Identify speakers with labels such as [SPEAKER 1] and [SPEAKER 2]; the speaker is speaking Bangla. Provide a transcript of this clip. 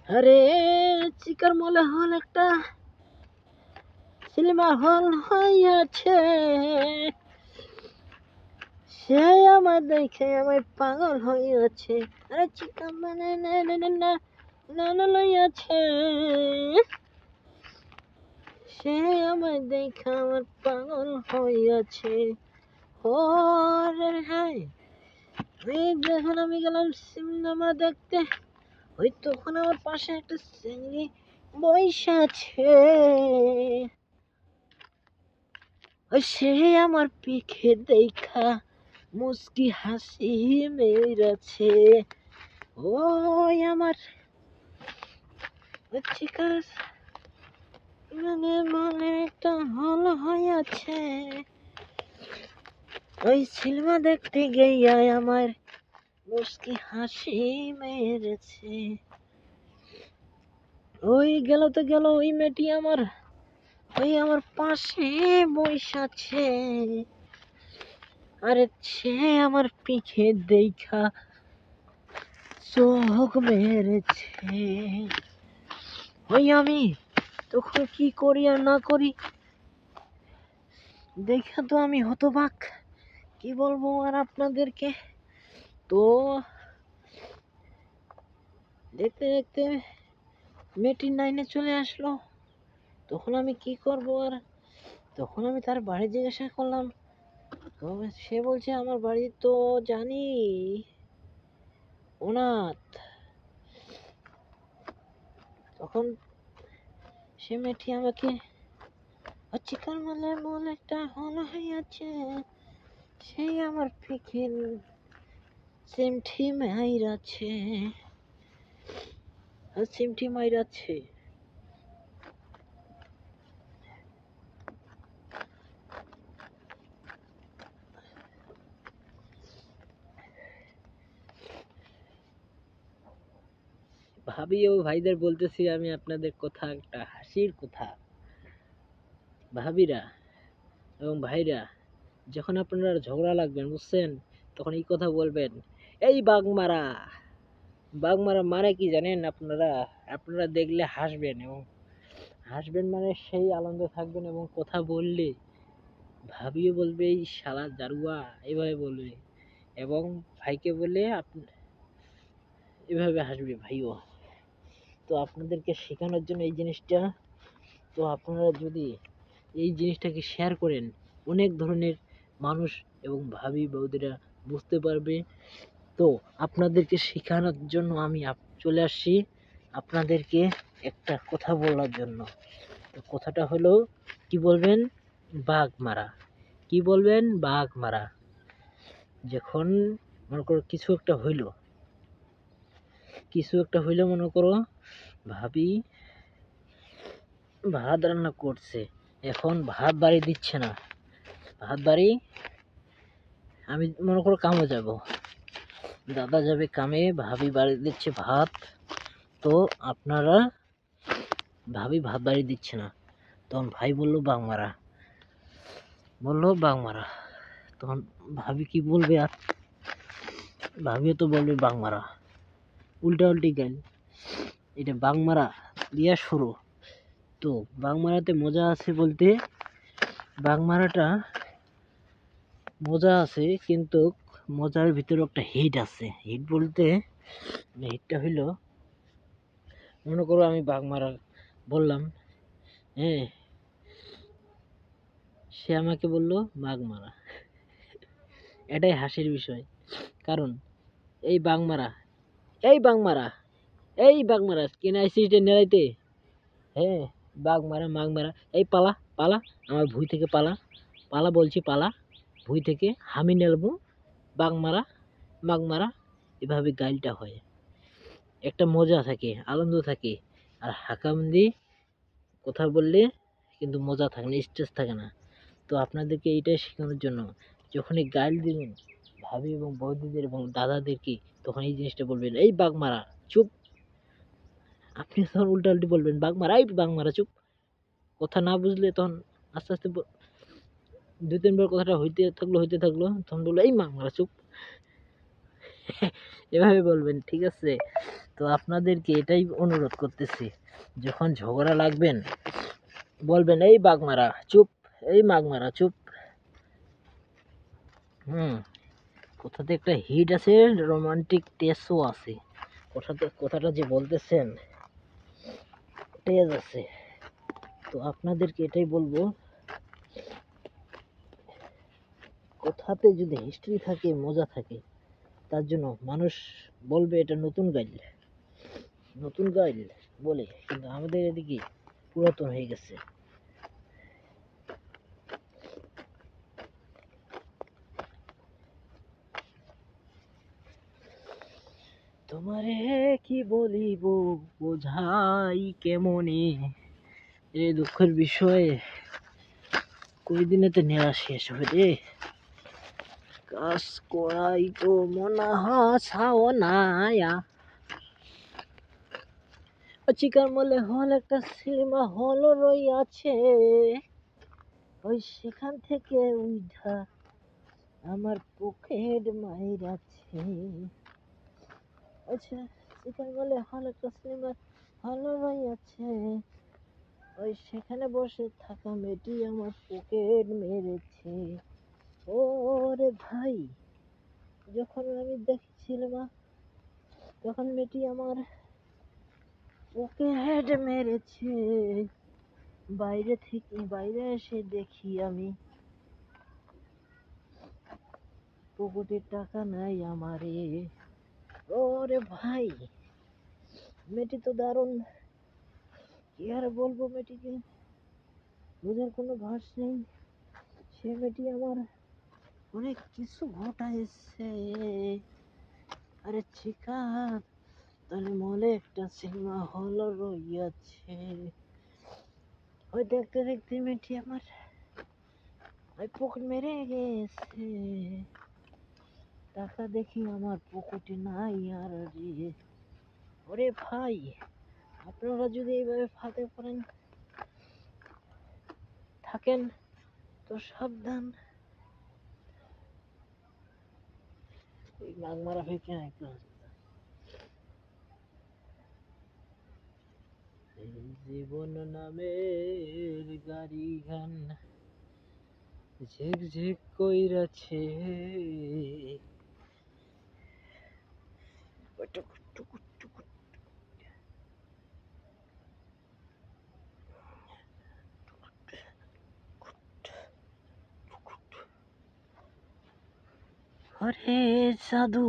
[SPEAKER 1] আরে চিকার মলে হল একটা সিনেমা হল হইয়াছে, সে আমার দেখে আমার পাগল হইয়াছে। আরে চিকা মানে না না না না না না লইয়াছে, সে আমার দেখে আমার পাগল হইয়াছে। ও রে হাই, এই যখন আমি গেলাম সিনেমা দেখতে, ওই তখন আমার পাশে একটা চিংড়ি বইসা আছে। সে আমার পিঠে দেখা মুস্কি হাসি মেরেছে। ওই আমার চিকার মানে মনে একটা হল হইয়াছে, ওই সিনেমা দেখতে গিয়া আমার মুস্কি হাসি মেরেছে। ওই গেল তো গেল, ওই মেয়েটি আমার ওই আমার পাশে বইসাছে। আরে সে আমার পিঠে দেখা চোখ মেরেছে। ওই আমি তখন কি করি আর না করি দেখা তো আমি হতবাক, কি বলবো আর আপনাদেরকে। তো দেখতে দেখতে মেয়েটি নাইনে চলে আসলো। তখন আমি কি করব আর, তখন আমি তার বাড়ি জিজ্ঞাসা করলাম। তো সে বলছে আমার বাড়ি তো জানি ওনাথ। তখন সে মেয়েটি আমাকে চিকার মালে মল একটা হল হইয়াছে, সেই আমার পিখিন সিমঠি মাইরাছে, সিমঠি মাইরাছে। ভাবি ও ভাইদের বলতেছি আমি আপনাদের কথা, একটা হাসির কথা। ভাবিরা এবং ভাইরা, যখন আপনারা ঝগড়া লাগবেন বুঝছেন, তখন এই কথা বলবেন, এই বাগমারা। বাগমারা মানে কি জানেন আপনারা? আপনারা দেখলে হাসবেন, এবং হাসবেন মানে সেই আনন্দ থাকবেন, এবং কথা বললে ভাবিও বলবে এই শালা জারুয়া, এভাবে বলবে, এবং ভাইকে বলে এভাবে হাসবে ভাইও। তো আপনাদেরকে শেখানোর জন্য এই জিনিসটা, তো আপনারা যদি এই জিনিসটাকে শেয়ার করেন, অনেক ধরনের মানুষ এবং ভাবি বৌদিরা বুঝতে পারবে। তো আপনাদেরকে শেখানোর জন্য আমি চলে আসছি আপনাদেরকে একটা কথা বলার জন্য। তো কথাটা হলো, কি বলবেন? বাঘ মারা। কি বলবেন? বাঘ মারা। যখন মনে করো কিছু একটা হইলো মনে করো ভাবি ভাত রান্না করছে, এখন ভাত বাড়ি দিচ্ছে না, ভাত বাড়ি, আমি মনে করো কামে যাব, দাদা যাবে কামে, ভাবি বাড়ি দিচ্ছে ভাত। তো আপনারা, ভাবি ভাত বাড়ি দিচ্ছে না, তখন ভাই বললো বাংমারা, তখন ভাবি কি বলবে আর, ভাবিও তো বলবে বাংমারা, উল্টা উল্টি গাইল, এটা বাংমারা দিয়া শুরু। তো বাংমারাতে মজা আছে বলতে, বাংমারাটা মজা আছে, কিন্তু মজার ভিতরে একটা হিট আছে। হিট বলতে হিটটা হইলো, মনে করো আমি বাগমারা বললাম, হ্যাঁ, সে আমাকে বললো বাগমারা। এটাই হাসির বিষয়, কারণ এই বাগমারা, এই বাগমারা, এই বাগমারা কেন আইসিস নেড়াইতে, হ্যাঁ, মাগমারা, এই পালা পালা, আমার ভুঁই থেকে পালা, পালা বলছি পালা, ভুঁই থেকে হামি নেলবো, বাগমারা মাগমারা, এভাবে গাইলটা হয়। একটা মজা থাকে, আনন্দ থাকে। আর হাকামদি কথা বললে কিন্তু মজা থাকে না, স্ট্রেস থাকে না। তো আপনাদেরকে এইটাই শেখানোর জন্য, যখনই গাইল দিবেন ভাবি এবং বৌদিদের এবং দাদাদেরকে, তখন এই জিনিসটা বলবেন, এই বাগমারা চুপ। আপনি তখন উল্টাউল্টি বলবেন, বাগমারা, এই বাগমারা চুপ। কথা না বুঝলে তখন আস্তে আস্তে দুই তিনবার কথাটা হইতে থাকলো, তখন বললো, এই বাগমারা চুপ। এভাবে বলবেন, ঠিক আছে? তো আপনাদেরকে এটাই অনুরোধ করতেছি, যখন ঝগড়া লাগবেন বলবেন এই বাগমারা চুপ, এই মাগমারা চুপ। কোথাতে একটা হিট আছে, রোমান্টিক টেস্টও আছে, কথাটা যে বলতেছেন তেজ আছে। তো আপনাদেরকে এটাই বলবো, কথাতে যদি হিস্ট্রি থাকে, মজা থাকে, তার জন্য মানুষ বলবে এটা নতুন গাইল বলে, কিন্তু আমাদের এদিকে পুরাতন হয়ে গেছে। তোমারে কি বলিব, বোঝাই কেমনে, এই দুঃখের বিষয়ে কই দিনেতে নেওয়া শেষ হবে রে। কাজ করাই তো মনা হাসাও নায়া, চিকার মলে হল একটা সিনেমা হল রইয়াছে, ওই সেখান থেকে উঠা আমার পকেট মাইরাছে। আচ্ছা, চিকার মলে হল একটা সিনেমা হল রইয়াছে, ওই সেখানে বসে থাকা মেয়েটি আমার পকেট মেরেছে। ওরে ভাই, যখন আমি দেখছিলাম তখন মেয়েটি আমার পকেট মেরেছে। বাইরে এসে দেখি আমি পকেটে টাকা নাই আমারে। ওরে ভাই, মেয়েটি তো দারুণ, কি আর বলবো, মেয়েটিকে বোঝার কোনো ভাষ নেই। সে মেয়েটি আমার অনেক কিছু ঘটাইছে। আরে চিকার, তাহলে মলে একটা সিনেমা হল রইয়াছে, ওই দেখতে দেখতে মেয়েটি আমার ওই পকেট মেরে গেছে। টাকা দেখি আমার পকেটে নাই আর রে। ওরে ভাই, আপনারা যদি এইভাবে ফাঁদে পড়েন থাকেন তো সাবধান। এই মাগমারা ভাই কেন একটু এই জীবন নামের গাড়ি গান ঝিক ঝিক কইরাছে, আরে সাধু